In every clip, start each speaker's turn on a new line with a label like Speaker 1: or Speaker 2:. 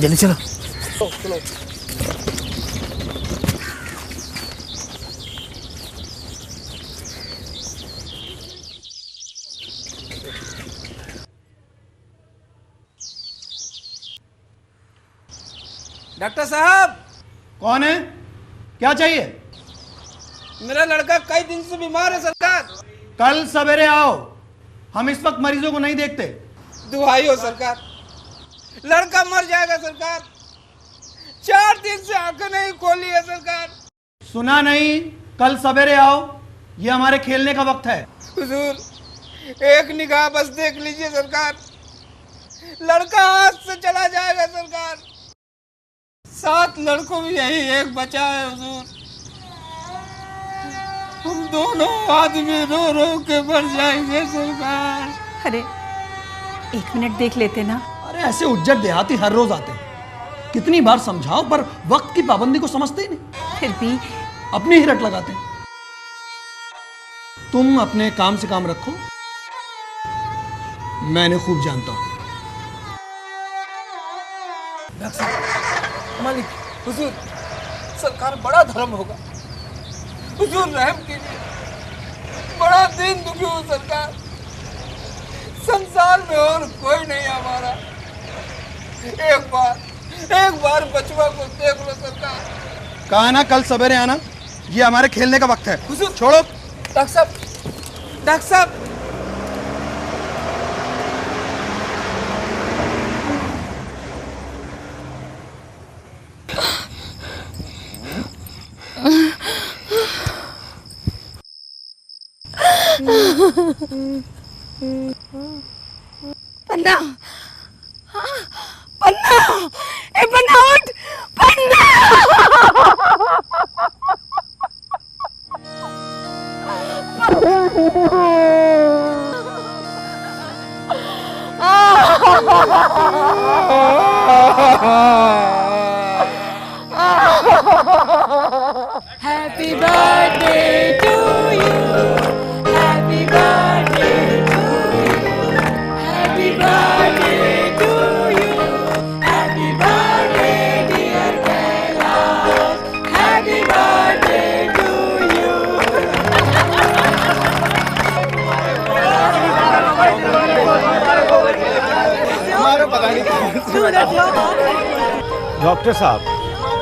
Speaker 1: जल्दी चलो।
Speaker 2: चलो।
Speaker 3: डॉक्टर साहब।
Speaker 2: कौन है? क्या चाहिए?
Speaker 3: मेरा लड़का कई दिन से बीमार है सरकार।
Speaker 2: कल सवेरे आओ, हम इस वक्त मरीजों को नहीं देखते।
Speaker 3: दुहाई हो सरकार, लड़का मर जाएगा सरकार। 4 दिन से आंखें नहीं खोली है सरकार।
Speaker 2: सुना नहीं? कल सवेरे आओ, ये हमारे खेलने का वक्त है।
Speaker 3: हुजूर एक निगाह बस देख लीजिए सरकार, लड़का हाथ से चला जाएगा सरकार। 7 लड़कों में यही एक बचा है हुजूर। हम दोनों आदमी रो रो के मर जाएंगे सरकार।
Speaker 4: अरे 1 मिनट देख लेते ना।
Speaker 2: अरे ऐसे उज्जट देहाती हर रोज आते हैं, कितनी बार समझाओ पर वक्त की पाबंदी को समझते ही नहीं।
Speaker 4: फिर भी
Speaker 2: अपनी ही रट लगाते हैं। तुम अपने काम से काम रखो, मैंने खूब जानता हूं।
Speaker 3: मालिक, हुजूर सरकार बड़ा धर्म होगा, हुजूर रहम कीजिए। बड़ा दिन दुखी हूँ सरकार, संसार में और कोई नहीं हमारा। एक बार बचवा को देख लो सरकार।
Speaker 2: कहा ना कल सवेरे आना, ये हमारे खेलने का वक्त है।
Speaker 3: हुजूर
Speaker 2: छोड़ो।
Speaker 3: डॉक्टर साहब
Speaker 4: पन्ना, पन्ना, ए पन्ना उठ, पन्ना। Happy birthday to you. Happy birthday to you. Happy birthday to you. Happy birthday dear Kailash. Happy birthday to you.
Speaker 5: Doctor साहब,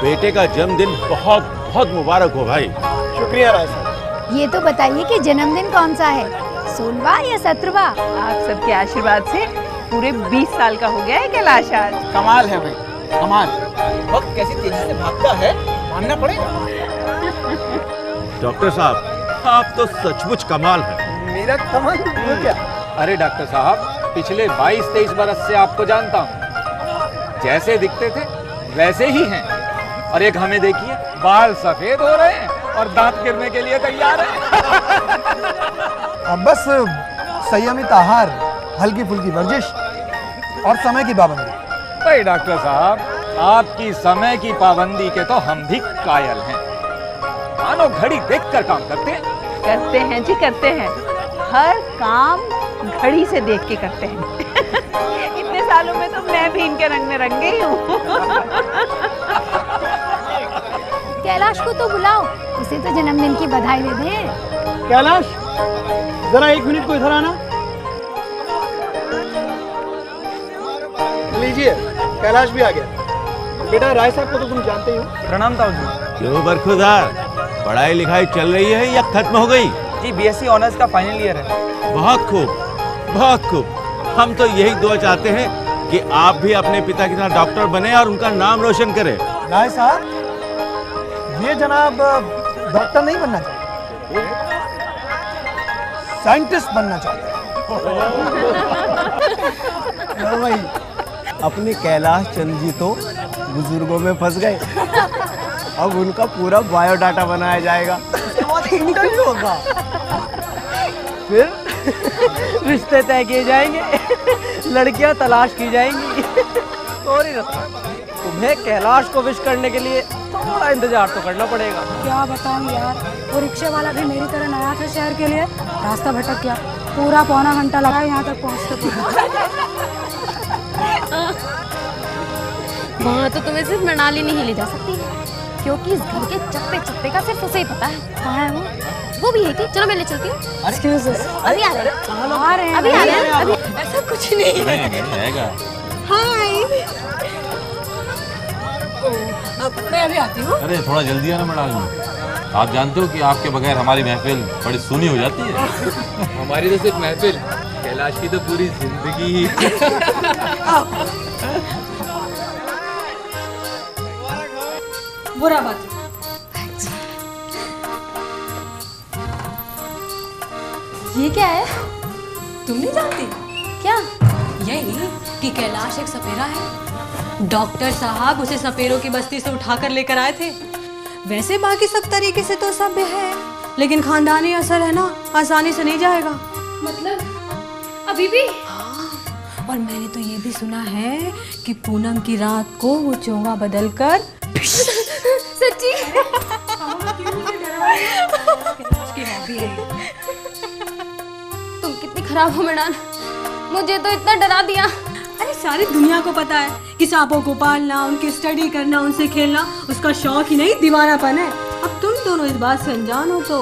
Speaker 5: बेटे का जन्मदिन बहुत बहुत मुबारक हो भाई।
Speaker 2: शुक्रिया राय साहब।
Speaker 6: ये तो बताइए कि जन्मदिन कौन सा है, 16वां या 17वां?
Speaker 4: आप सबके आशीर्वाद से पूरे 20 साल का हो गया है कैलाश आज।
Speaker 3: कमाल है भाई, कमाल। वक्त कैसी तेजी से भागता है, मानना पड़ेगा।
Speaker 5: डॉक्टर साहब, आप तो सचमुच कमाल है।
Speaker 3: मेरा कमाल वो क्या?
Speaker 7: अरे डॉक्टर साहब, पिछले 22-23 बरस से आपको जानता हूँ। जैसे दिखते थे वैसे ही हैं। और एक हमें देखिए, बाल सफेद हो रहे हैं और दांत गिरने के लिए तैयार हैं।
Speaker 2: अब बस संयमित आहार, हल्की फुल्की वर्जिश और समय की पाबंदी।
Speaker 7: भाई डॉक्टर साहब, आपकी समय की पाबंदी के तो हम भी कायल हैं। मानो घड़ी देखकर काम करते हैं।
Speaker 4: करते हैं जी, करते हैं। हर काम घड़ी से देख के करते हैं। इतने सालों में तो मैं भी इनके रंग में रंग गई हूँ।
Speaker 6: कैलाश को तो बुलाओ, उसे तो जन्मदिन की बधाई दे दें।
Speaker 2: कैलाश, जरा 1 मिनट को इधर आना। लीजिए, कैलाश भी आ गया। बेटा राय साहब को तो तुम जानते ही हो।
Speaker 3: प्रणाम ताऊ जी।
Speaker 5: क्यों बरखुदार, पढ़ाई लिखाई चल रही है या खत्म हो गई?
Speaker 3: जी बीएससी ऑनर्स का फाइनल ईयर है।
Speaker 5: बहुत खूब, बहुत खूब। हम तो यही दुआ चाहते हैं कि आप भी अपने पिता की तरह डॉक्टर बने और उनका नाम रोशन करें।
Speaker 2: राय साहब, ये जनाब डॉक्टर नहीं बनना चाहते, साइंटिस्ट बनना चाहते हैं।
Speaker 8: भाई, अपने कैलाश चंद जी तो बुजुर्गों में फंस गए। अब उनका पूरा बायोडाटा बनाया जाएगा। इंटरव्यू होगा, फिर रिश्ते तय किए जाएंगे, लड़कियां तलाश की जाएंगी। सॉरी रत्ना, तुम्हें कैलाश को विश करने के लिए थोड़ा इंतजार तो करना पड़ेगा।
Speaker 9: क्या बताऊं यार, वो रिक्शे वाला भी मेरी तरह नया था शहर के लिए, रास्ता भटक गया। पूरा पौना घंटा लगा यहाँ तक पहुँचते।
Speaker 1: वहाँ तो तुम्हें सिर्फ मनाली नहीं ले जा सकती, क्योंकि इस घर के चप्पे चप्पे का सिर्फ उसे ही पता है। कहाँ है वो भी यही थी। चलो मैं ले चलती हूँ।
Speaker 9: एक्सक्यूज अस,
Speaker 1: अभी आ रहे हैं,
Speaker 9: आ रहे हैं,
Speaker 1: अभी आ रहे हैं। अभी ऐसा कुछ नहीं है।
Speaker 5: आएगा।
Speaker 1: हाय,
Speaker 9: मैं अभी आती हूँ।
Speaker 10: अरे थोड़ा जल्दी आना मनाल में। आप जानते हो कि आपके बगैर हमारी महफिल बड़ी सूनी हो जाती है।
Speaker 7: हमारी तो सिर्फ महफिल, कैलाश की तो पूरी जिंदगी।
Speaker 9: बुरा बात।
Speaker 1: ये क्या है?
Speaker 9: तुम नहीं जानती
Speaker 1: क्या?
Speaker 9: यही कि कैलाश एक सपेरा है। डॉक्टर साहब उसे सपेरों की बस्ती से उठाकर लेकर आए थे। वैसे बाकी सब तरीके से तो सभ्य है, लेकिन खानदानी असर है ना, आसानी से नहीं जाएगा।
Speaker 1: मतलब अभी भी?
Speaker 9: हाँ, और मैंने तो ये भी सुना है कि पूनम की रात को वो चोंगा बदलकर
Speaker 1: सच्ची? तुम कितनी खराब हो मृणाल, मुझे तो इतना डरा दिया।
Speaker 9: अरे सारी दुनिया को पता है कि सांपों को पालना, उनकी स्टडी करना, उनसे खेलना उसका शौक ही नहीं दीवानापन है। अब तुम दोनों इस बात से अनजान हो तो।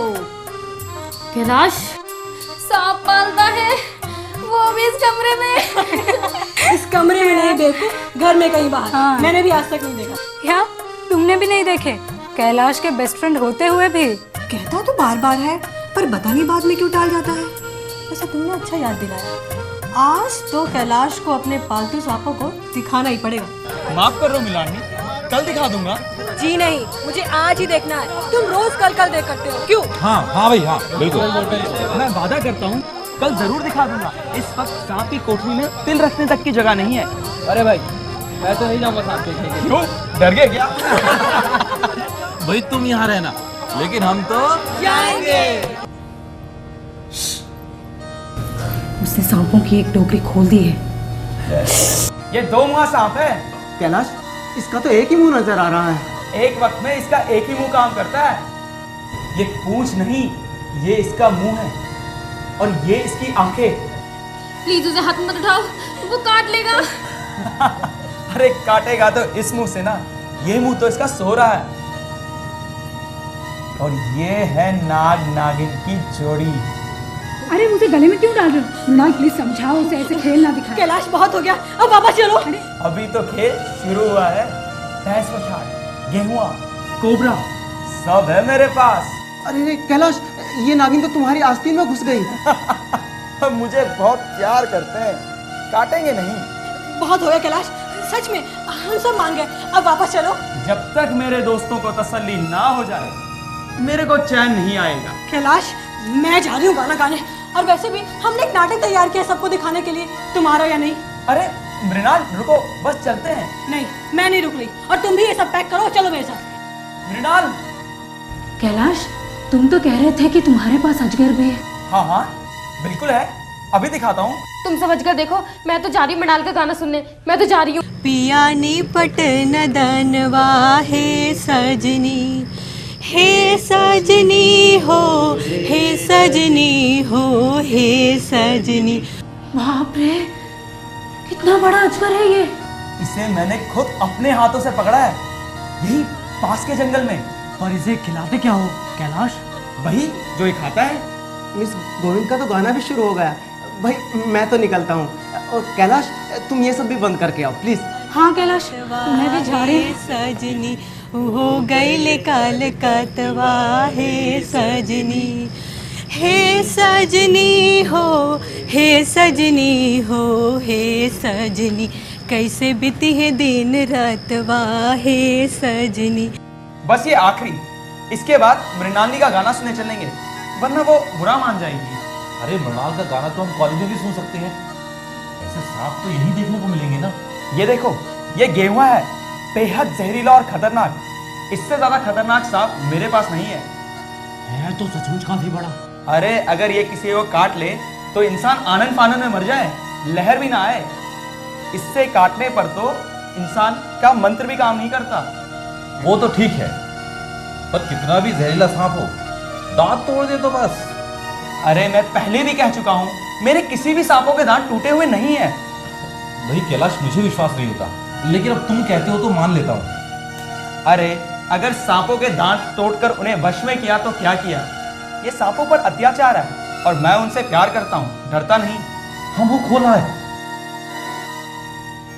Speaker 1: कैलाश सांप पालता है, वो भी इस कमरे में।
Speaker 9: इस कमरे में नहीं बेवकूफ, घर में कहीं बाहर। हाँ। मैंने भी आज तक नहीं देखा। क्या तुमने भी नहीं देखे? कैलाश के बेस्ट फ्रेंड होते हुए भी कहता तो बार बार है, पर पता नहीं बाद में क्यों टाल जाता है। वैसे तुमने अच्छा याद दिलाया। आज तो कैलाश को अपने पालतू सांपों को दिखाना ही पड़ेगा।
Speaker 3: माफ कर रहा हूँ मिलानी, कल दिखा दूंगा।
Speaker 9: जी नहीं, मुझे आज ही देखना है। तुम रोज कल कल देख करते हो, क्यों?
Speaker 10: हाँ हाँ भाई हाँ, बिल्कुल।
Speaker 3: मैं वादा करता हूँ कल जरूर दिखा दूंगा। इस वक्त सांप की कोठरी में तिल रखने तक की जगह नहीं है। अरे भाई मैं तो नहीं जाऊंगा सांप देखने के लिए। क्यों, डर गए क्या?
Speaker 10: भाई तुम यहाँ रहना, लेकिन हम तो
Speaker 9: जाएंगे। उसने सांपों की एक टोकरी खोल दी है।
Speaker 3: ये 2 मुँहा सांप है।
Speaker 8: कैलाश, इसका तो एक ही मुंह नजर आ रहा है।
Speaker 3: एक वक्त में इसका एक ही मुंह काम करता है। ये पूंछ नहीं, ये इसका मुंह है और ये इसकी आंखें।
Speaker 1: प्लीज उसे हाथ मत उठाओ, वो काट लेगा।
Speaker 3: अरे काटेगा तो इस मुंह से ना, ये मुंह तो इसका सो रहा है। और ये है नाग नागिन की जोड़ी।
Speaker 6: अरे उसे गले में क्यों डाल रहे हो? मृणाल प्लीज समझाओ उसे, ऐसे खेल ना दिखाए।
Speaker 9: कैलाश बहुत हो गया, अब वापस चलो।
Speaker 3: अभी तो खेल शुरू हुआ है। भैंस को छाड़, गेहुआ, कोबरा सब है मेरे पास।
Speaker 8: अरे कैलाश, ये नागिन तो तुम्हारी आस्तीन में घुस गई।
Speaker 3: मुझे बहुत प्यार करते हैं, काटेंगे नहीं।
Speaker 9: बहुत हो गया कैलाश, सच में हम सब मान गए, अब वापस चलो।
Speaker 3: जब तक मेरे दोस्तों को तसल्ली ना हो जाए, मेरे को चैन नहीं आएगा।
Speaker 9: कैलाश, मैं जा रही हूँ गाना गाने, और वैसे भी हमने एक नाटक तैयार किया सबको दिखाने के लिए, तुम आ रहे हो या नहीं?
Speaker 3: अरे मृणाल रुको, बस चलते हैं।
Speaker 9: नहीं, मैं नहीं रुक रही, और तुम भी ये सब पैक करो, चलो मेरे साथ।
Speaker 3: मृणाल।
Speaker 6: कैलाश, तुम तो कह रहे थे कि तुम्हारे पास अजगर भी है।
Speaker 3: हाँ हाँ बिल्कुल है, अभी दिखाता हूँ।
Speaker 1: तुम समझ कर देखो, मैं तो जा रही हूँ मृणाल का गाना सुनने, मैं तो जा रही हूँ।
Speaker 9: पिया निपट नदनवा है सजनी, हे सजनी हो, हे सजनी हो, हे सजनी।
Speaker 6: बाप रे, कितना बड़ा अजगर है ये।
Speaker 3: इसे मैंने खुद अपने हाथों से पकड़ा है, यही पास के जंगल में। और इसे खिलाते क्या हो कैलाश? वही जो ये खाता है।
Speaker 8: मिस गोविंद का तो गाना भी शुरू हो गया। भाई मैं तो निकलता हूँ, और कैलाश तुम ये सब भी बंद करके आओ प्लीज।
Speaker 6: हाँ कैलाश, मैं भी जा रही हूँ।
Speaker 9: सजनी हो गई काल कतवा है सजनी, हे सजनी हो, हे सजनी हो, हे सजनी। कैसे बीती है दिन रातवा है सजनी।
Speaker 3: बस ये आखिरी, इसके बाद मृणालिनी का गाना सुनने चलेंगे, वरना वो बुरा मान जाएगी।
Speaker 10: अरे मृणाल का गाना तो हम कॉलेज में भी सुन सकते हैं। ऐसे सांप तो यही देखने को मिलेंगे ना।
Speaker 3: ये देखो, ये गेहुआ है, बेहद जहरीला और खतरनाक। इससे ज्यादा खतरनाक सांप मेरे पास नहीं है
Speaker 10: तो सचमुच काफी बड़ा।
Speaker 3: अरे अगर ये किसी को काट ले तो इंसान आनन फानन में मर जाए, लहर भी ना आए। इससे काटने पर तो इंसान का मंत्र भी काम नहीं करता।
Speaker 10: वो तो ठीक है, पर कितना भी जहरीला सांप हो, दांत तोड़ दे तो बस।
Speaker 3: अरे मैं पहले भी कह चुका हूँ, मेरे किसी भी सांपों के दांत टूटे हुए नहीं है।
Speaker 10: भाई कैलाश, मुझे विश्वास नहीं होता।
Speaker 11: लेकिन अब तुम कहते हो तो मान लेता हूँ।
Speaker 12: अरे अगर सांपों के दांत तोड़कर उन्हें वश में किया तो क्या किया? ये सांपों पर अत्याचार है और मैं उनसे प्यार करता हूँ, डरता नहीं।
Speaker 11: हाँ वो खोला है,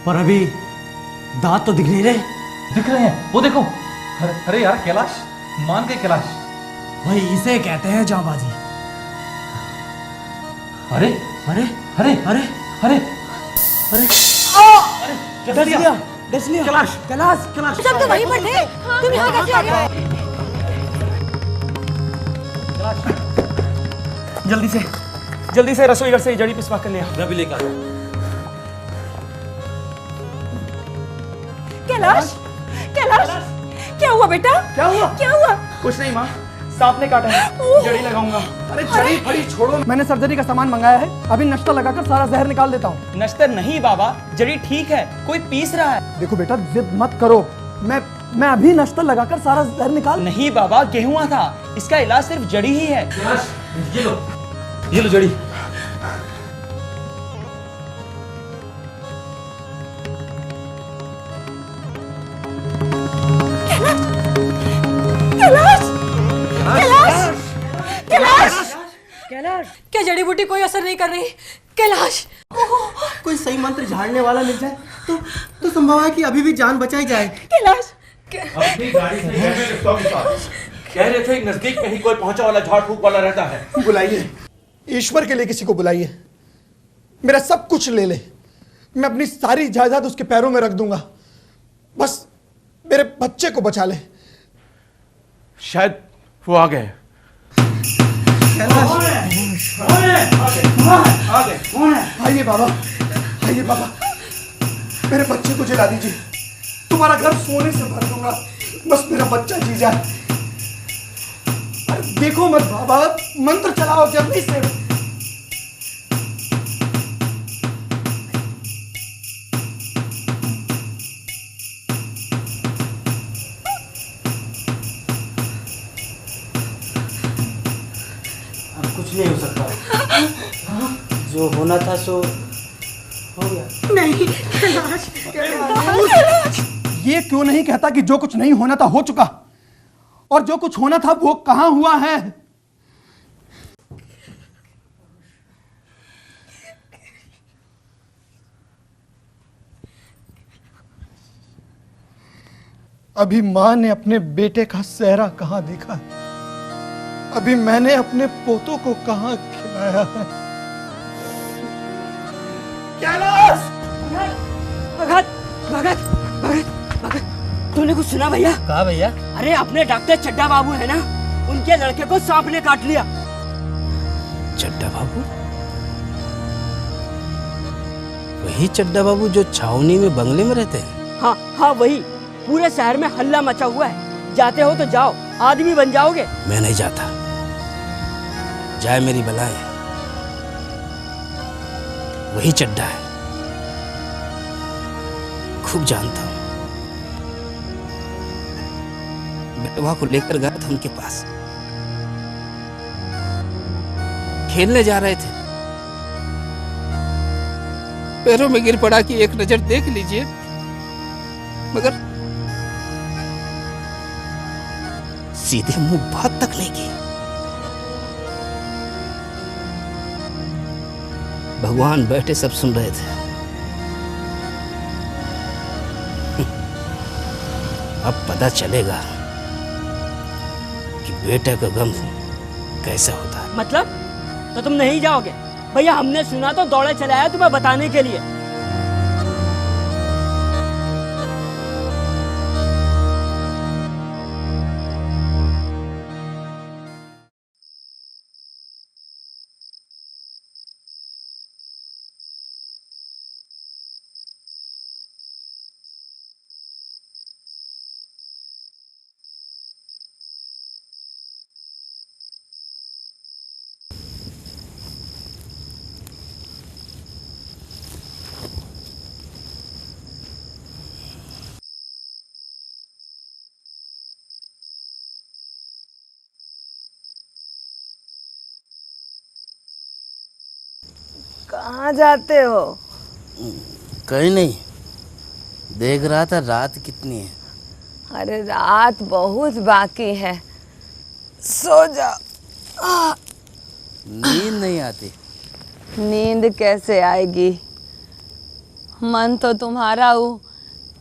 Speaker 2: पर अभी दांत तो दिख नहीं रहे।
Speaker 11: दिख रहे हैं, वो देखो। अरे यार कैलाश, मान के कैलाश,
Speaker 2: भाई इसे कहते हैं जाबाजी।
Speaker 11: अरे
Speaker 2: अरे
Speaker 11: अरे
Speaker 2: अरे
Speaker 11: अरे
Speaker 2: अरे
Speaker 11: डस लिया,
Speaker 2: डस लिया।
Speaker 11: कैलाश
Speaker 2: कैलाश कैलाश
Speaker 9: सब तो वहीं पर थे, तुम यहाँ कैसे आ गए?
Speaker 12: जल्दी से रसोई घर से जड़ी पिसवा कर लिया।
Speaker 11: मैं भी लेकर आता हूं।
Speaker 9: कैलाश, कैलाश, क्या हुआ बेटा?
Speaker 12: क्या हुआ?
Speaker 9: क्या हुआ?
Speaker 12: कुछ नहीं माँ, सांप ने काटा है, जड़ी लगाऊंगा।
Speaker 2: अरे जड़ी फड़ी छोड़ो, मैंने सर्जरी का सामान मंगाया है, अभी नश्ता लगाकर सारा जहर निकाल देता हूँ।
Speaker 12: नश्तर नहीं बाबा, जड़ी ठीक है, कोई पीस रहा है।
Speaker 2: देखो बेटा जिद मत करो, मैं अभी नश्ता लगाकर सारा जहर निकाल।
Speaker 12: नहीं बाबा, गेहुआ था, इसका इलाज सिर्फ जड़ी ही है।
Speaker 11: ये लो जड़ी।
Speaker 9: कैलाश, कैलाश, कैलाश, कैलाश, क्या जड़ी बूटी कोई असर नहीं कर रही? कैलाश,
Speaker 8: कोई सही मंत्र झाड़ने वाला मिल जाए तो संभव है कि अभी भी जान बचाई जाए।
Speaker 9: कैलाश,
Speaker 5: अपनी गाड़ी से कह रहे थे नजदीक में ही कोई पहुंचा वाला झाड़ फूक वाला रहता है।
Speaker 2: बुलाइए, ईश्वर के लिए किसी को बुलाइए, मेरा सब कुछ ले ले, मैं अपनी सारी जायदाद उसके पैरों में रख दूंगा, बस मेरे बच्चे को बचा ले।
Speaker 5: शायद वो आ गए।
Speaker 2: आइए बाबा, आइए बाबा, मेरे बच्चे को जला दीजिए, तुम्हारा घर सोने से भर दूंगा, बस मेरा बच्चा जी जाए। अरे देखो मत बाबा, मंत्र चलाओ जल्दी से।
Speaker 8: अब कुछ नहीं हो सकता, जो होना था सो हो गया।
Speaker 9: नहीं कैलाश,
Speaker 2: ये क्यों नहीं कहता कि जो कुछ नहीं होना था हो चुका, और जो कुछ होना था वो कहां हुआ है? अभी मां ने अपने बेटे का सेहरा कहां देखा है? अभी मैंने अपने पोतों को कहां खिलाया है? कैलाश!
Speaker 13: भगत, भगत, भगत, भगत, तूने कुछ सुना भैया?
Speaker 8: कहा भैया?
Speaker 13: अरे अपने डॉक्टर चड्डा बाबू है ना, उनके लड़के को सांप ने काट लिया।
Speaker 8: चड्डा बाबू? वही चड्डा बाबू जो छावनी में बंगले में रहते हैं?
Speaker 13: हाँ हाँ वही, पूरे शहर में हल्ला मचा हुआ है, जाते हो तो जाओ, आदमी बन जाओगे।
Speaker 8: मैं नहीं जाता, जाए मेरी बलाएं, वही चड्डा है, खूब जानता हूं। बेटवा को लेकर गया था उनके पास, खेलने जा रहे थे, पैरों में गिर पड़ा कि एक नजर देख लीजिए, मगर सीधे मुंह बात तक नहीं की। भगवान बैठे सब सुन रहे थे। अब पता चलेगा कि बेटे का गम कैसा होता है।
Speaker 13: मतलब तो तुम नहीं जाओगे? भैया हमने सुना तो दौड़े चले आए तुम्हें बताने के लिए। कहाँ जाते हो?
Speaker 8: कहीं नहीं,
Speaker 14: देख रहा था रात कितनी है।
Speaker 15: अरे रात बहुत बाकी है, सो जा।
Speaker 14: नींद नहीं आती।
Speaker 15: नींद कैसे आएगी? मन तो तुम्हारा वो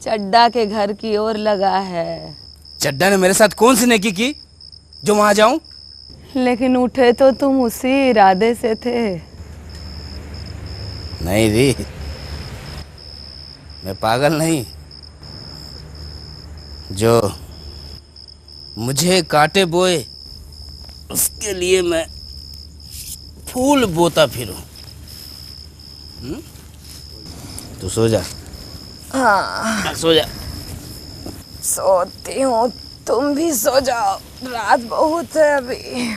Speaker 15: चड्डा के घर की ओर लगा है।
Speaker 14: चड्डा ने मेरे साथ कौन सी नेकी की जो वहां जाऊं?
Speaker 15: लेकिन उठे तो तुम उसी इरादे से थे।
Speaker 14: नहीं री, मैं पागल नहीं। जो मुझे काटे बोए उसके लिए मैं फूल बोता फिरूं। तू सो जा।
Speaker 15: हाँ
Speaker 14: सो जा।
Speaker 15: सोती हूँ, तुम भी सो जाओ, रात बहुत है अभी।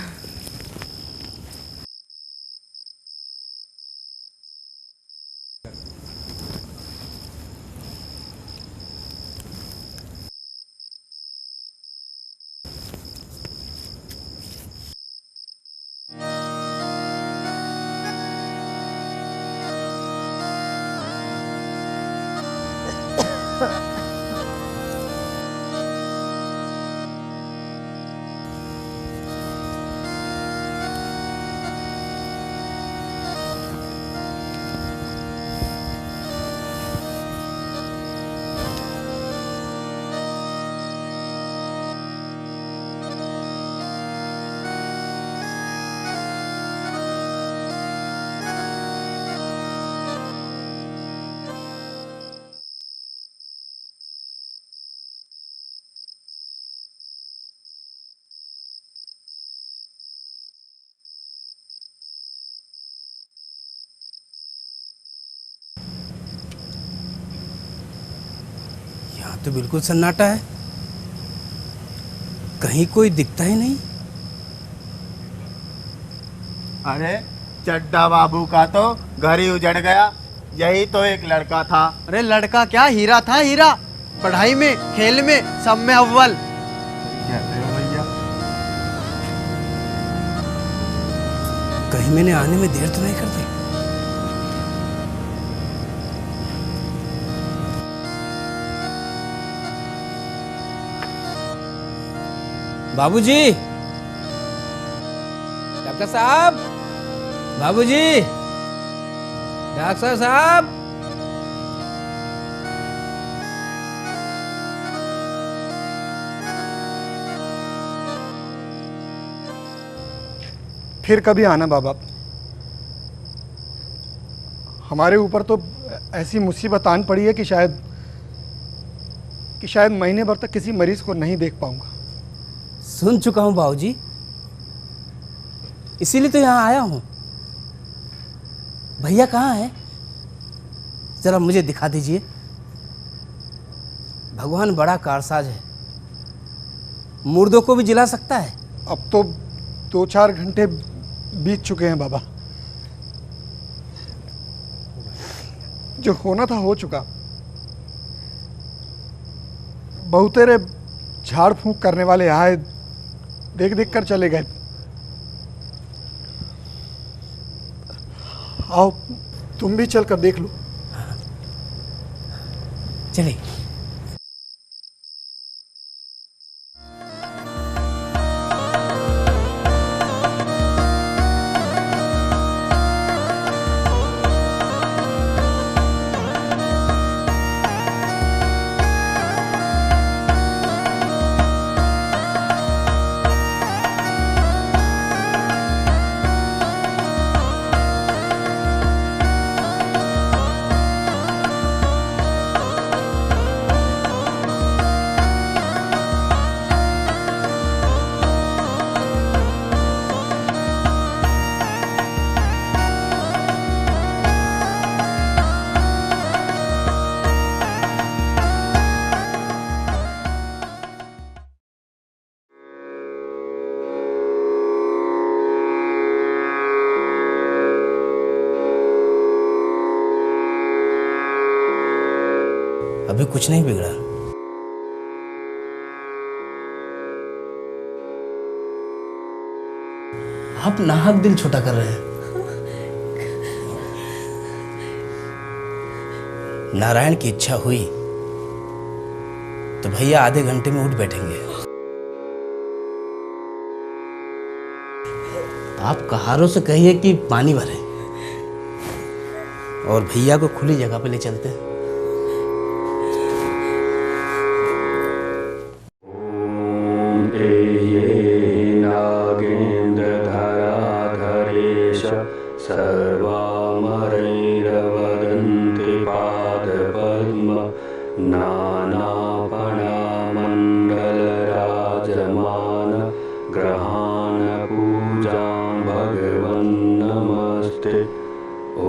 Speaker 14: तो बिल्कुल सन्नाटा है, कहीं कोई दिखता ही नहीं।
Speaker 8: अरे चड्डा बाबू का तो घर ही उजड़ गया। यही तो एक लड़का था।
Speaker 16: अरे लड़का क्या, हीरा था हीरा। पढ़ाई में, खेल में, सब में अव्वल।
Speaker 8: भैया
Speaker 14: कहीं मैंने आने में देर तो नहीं कर दी? बाबूजी, डॉक्टर साहब, बाबूजी, डॉक्टर साहब।
Speaker 2: फिर कभी आना बाबा। हमारे ऊपर तो ऐसी मुसीबत आन पड़ी है कि शायद महीने भर तक किसी मरीज को नहीं देख पाऊंगा।
Speaker 14: सुन चुका हूं बाबूजी, इसीलिए तो यहाँ आया हूं। भैया कहाँ है? जरा मुझे दिखा दीजिए। भगवान बड़ा कारसाज है, मुर्दों को भी जिला सकता है।
Speaker 2: अब तो 2-4 घंटे बीत चुके हैं बाबा। जो होना था हो चुका। बहुतेरे झाड़ फूंक करने वाले आए, देख देख कर चले गए। आओ तुम भी चल कर देख लो।
Speaker 14: चलिए। अभी कुछ नहीं बिगड़ा। आप नाहक दिल छोटा कर रहे हैं। नारायण की इच्छा हुई तो भैया आधे घंटे में उठ बैठेंगे। आप कहारों से कहिए कि पानी भरे और भैया को खुली जगह पे ले चलते हैं।
Speaker 17: नागेन्द्रधराधरेश सर्वामरैरवदन्ति पादपद्म नानापणामण्डलराजमान ग्रहाण पूजां भगवन् नमस्ते। ॐ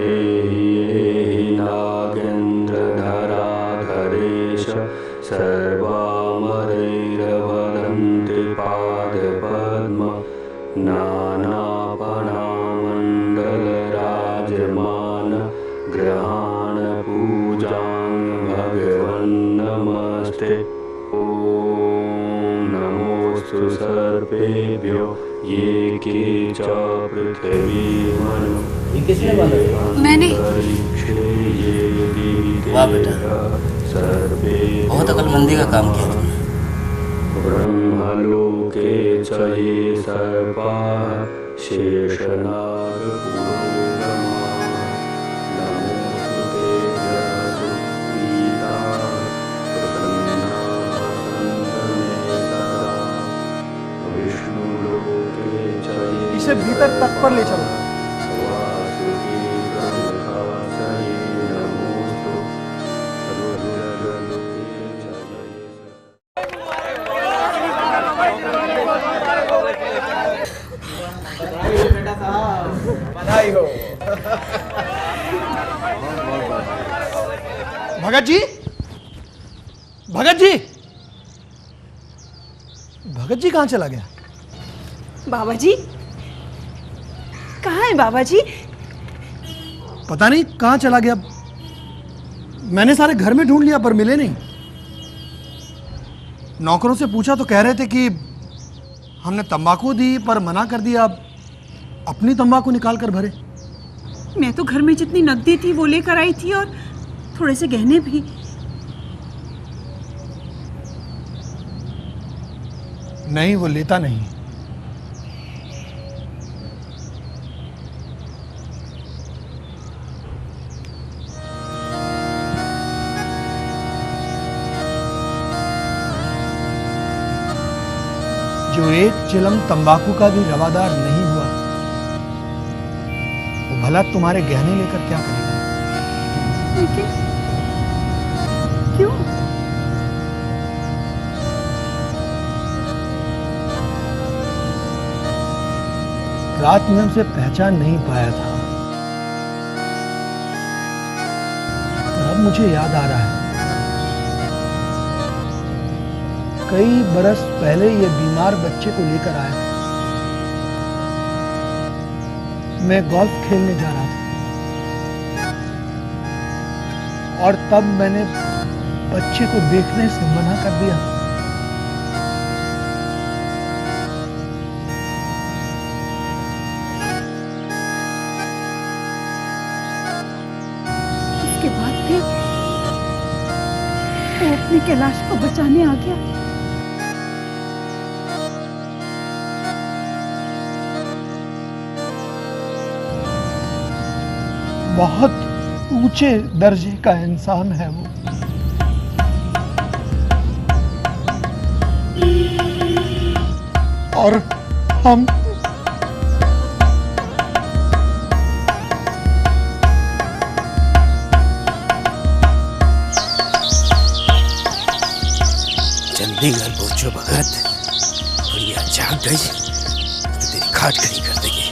Speaker 17: एहि नागेन्द्रधराधरेश सर्वामरैरवदन्ति पादपद्म नानापणामण्डलराजमान ग्रहाण पूजां भगवन् नमस्ते। ॐ नमोऽस्तु सर्पेभ्यो ये के च पृथिवीमनु
Speaker 9: मैंने।
Speaker 14: वाह बेटा, बहुत अकलमंदी का काम किया तुमने।
Speaker 17: ब्रह्मलोके च ये सर्पाः शेषनाग पुरोगमाः नमोस्तुते जसु पीताः प्रसन्नाः सन्तु मे सदा। विष्णुलोके च ये
Speaker 2: इसे भीतर तक पर ले चलो।
Speaker 17: वासुकी प्रमुखाः च ये नमोस्तु रुद्रलोके च ये
Speaker 2: बधाई हो। भगत जी, भगत जी, भगत जी कहाँ चला गया?
Speaker 4: बाबा जी कहाँ है बाबा जी?
Speaker 2: पता नहीं कहाँ चला गया। मैंने सारे घर में ढूंढ लिया पर मिले नहीं। नौकरों से पूछा तो कह रहे थे कि हमने तंबाकू दी पर मना कर दिया, अपनी तंबाकू निकाल कर भरे।
Speaker 4: मैं तो घर में जितनी नकदी थी वो लेकर आई थी और थोड़े से गहने भी।
Speaker 2: नहीं, वो लेता नहीं। जो एक चिलम तंबाकू का भी रवादार नहीं हुआ वो भला तुम्हारे गहने लेकर क्या करेगा?
Speaker 4: लेकिन क्यों?
Speaker 2: रात में उसे पहचान नहीं पाया था, पर अब मुझे याद आ रहा है। कई बरस पहले ये बीमार बच्चे को लेकर आया था। मैं गोल्फ खेलने जा रहा था और तब मैंने बच्चे को देखने से मना कर दिया।
Speaker 4: उसके बाद भी वो अपनी कैलाश को बचाने आ गया।
Speaker 2: बहुत ऊंचे दर्जे का इंसान है वो। और हम
Speaker 14: जल्दी घर पहुंचो भगत, बुढ़िया जाग गई तो तेरी खाट खड़ी कर देगी।